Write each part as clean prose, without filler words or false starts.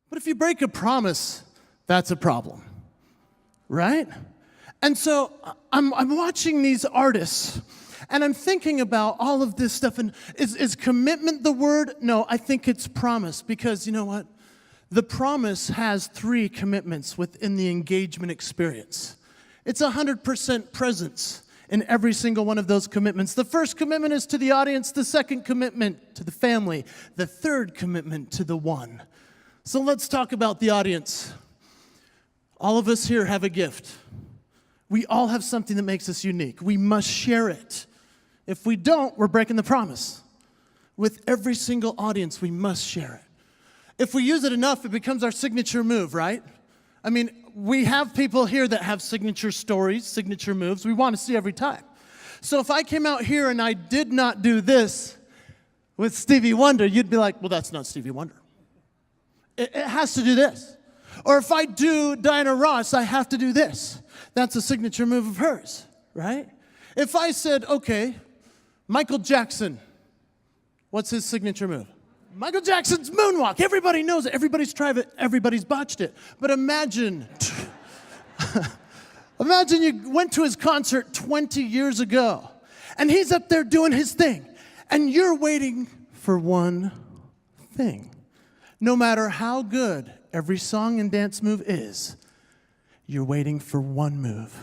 But if you break a promise, that's a problem, right? And so I'm watching these artists, and I'm thinking about all of this stuff. And is commitment the word? No, I think it's promise, because you know what? The promise has 3 commitments within the engagement experience. It's 100% presence in every single one of those commitments. The first commitment is to the audience, the second commitment to the family, the third commitment to the one. So let's talk about the audience. All of us here have a gift. We all have something that makes us unique. We must share it. If we don't, we're breaking the promise. With every single audience, we must share it. If we use it enough, it becomes our signature move, right? I mean, we have people here that have signature stories, signature moves we want to see every time. So if I came out here and I did not do this with Stevie Wonder, you'd be like, well, that's not Stevie Wonder. It has to do this. Or if I do Diana Ross, I have to do this. That's a signature move of hers, right? If I said, okay, Michael Jackson, what's his signature move? Michael Jackson's moonwalk. Everybody knows it. Everybody's tried it. Everybody's botched it. But imagine, imagine you went to his concert 20 years ago, and he's up there doing his thing, and you're waiting for one thing. No matter how good every song and dance move is, you're waiting for one move.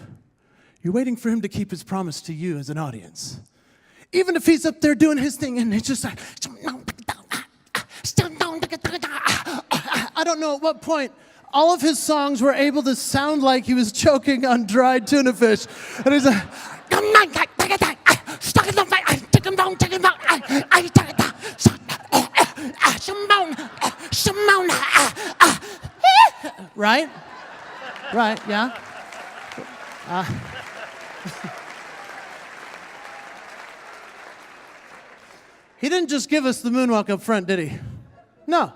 You're waiting for him to keep his promise to you as an audience. Even if he's up there doing his thing, and it's just like, I don't know at what point all of his songs were able to sound like he was choking on dried tuna fish. And he's like, right? Right, yeah. He didn't just give us the moonwalk up front, did he? No.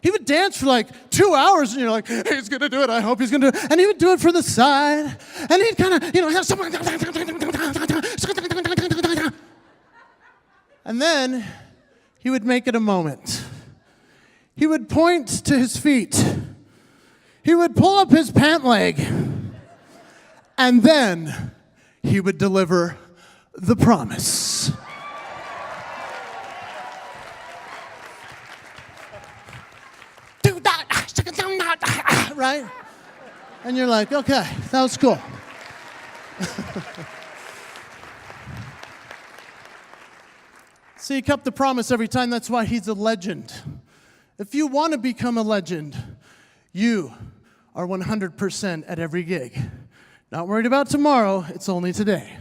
He would dance for like 2 hours, and you're like, he's going to do it. I hope he's going to do it. And he would do it from the side. And he'd kind of, have some. And then he would make it a moment. He would point to his feet. He would pull up his pant leg. And then he would deliver the promise. Do that. Right? And you're like, okay, that was cool. See, he kept the promise every time. That's why he's a legend. If you want to become a legend, you are 100% at every gig. Not worried about tomorrow, it's only today.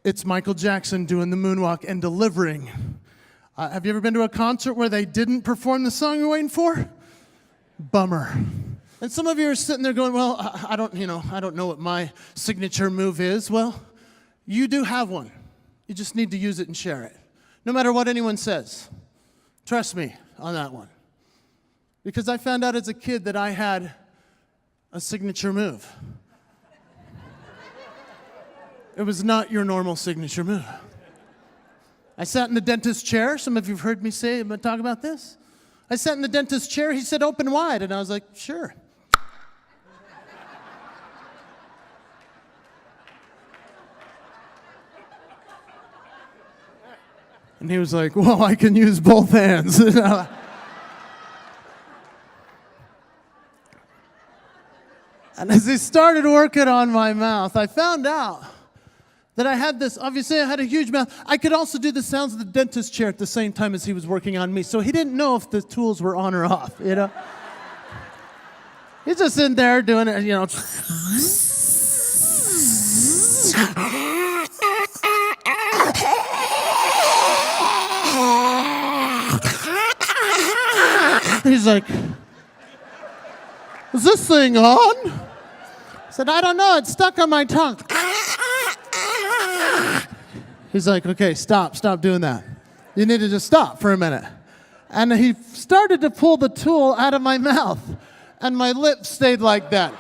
It's Michael Jackson doing the moonwalk and delivering. Have you ever been to a concert where they didn't perform the song you're waiting for? Bummer. And some of you are sitting there going, well, I don't know what my signature move is. Well, you do have one. You just need to use it and share it. No matter what anyone says. Trust me on that one. Because I found out as a kid that I had a signature move. It was not your normal signature move. I sat in the dentist's chair. Some of you have heard me talk about this. I sat in the dentist's chair. He said, open wide. And I was like, sure. And he was like, well, I can use both hands. And as he started working on my mouth, I found out that I had this, obviously I had a huge mouth. I could also do the sounds of the dentist chair at the same time as he was working on me. So he didn't know if the tools were on or off, He's just in there doing it, He's like, is this thing on? I said, I don't know, it's stuck on my tongue. He's like, okay, stop doing that. You need to just stop for a minute. And he started to pull the tool out of my mouth, and my lips stayed like that.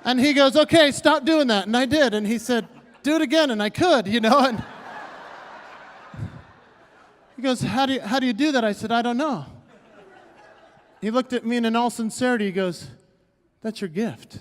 And he goes, okay, stop doing that. And I did. And he said, do it again. And I could, and He goes, how do you do that? I said, I don't know. He looked at me and in all sincerity, he goes, that's your gift.